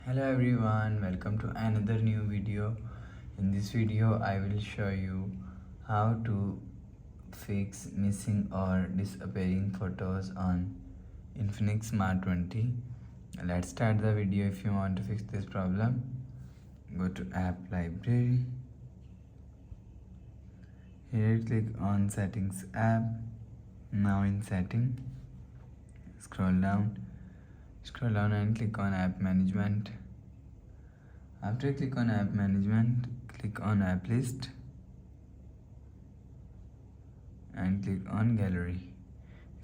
Hello everyone, welcome to another new video. In this video I will show you how to fix missing or disappearing photos on Infinix Smart 20. Let's start the video. If you want to fix this problem, go to app library. Here click on settings app. Now in setting, scroll down and click on app management. After click on app management, click on app list and click on gallery.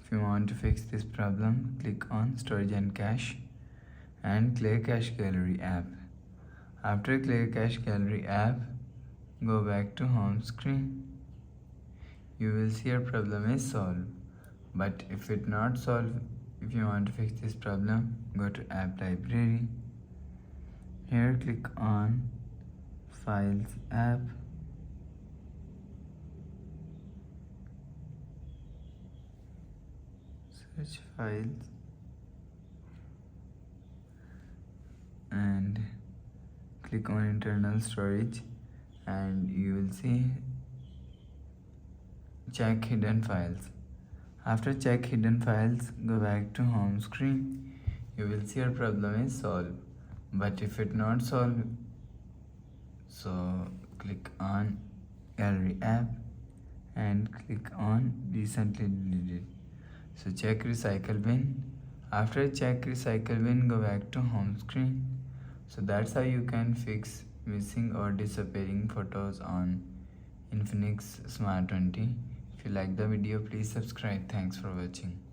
If you want to fix this problem, click on storage and cache and clear cache gallery app. After clear cache gallery app, go back to home screen. You will see your problem is solved. But if it not solved, if you want to fix this problem, go to app library. Here click on files app. Search files and click on internal storage and you will see check hidden files. After check hidden files, go back to home screen. You will see your problem is solved. But if it not solved, so click on gallery app and click on recently deleted. So check recycle bin. After check recycle bin, go back to home screen. So that's how you can fix missing or disappearing photos on Infinix Smart 20. If you like the video, please subscribe. Thanks for watching.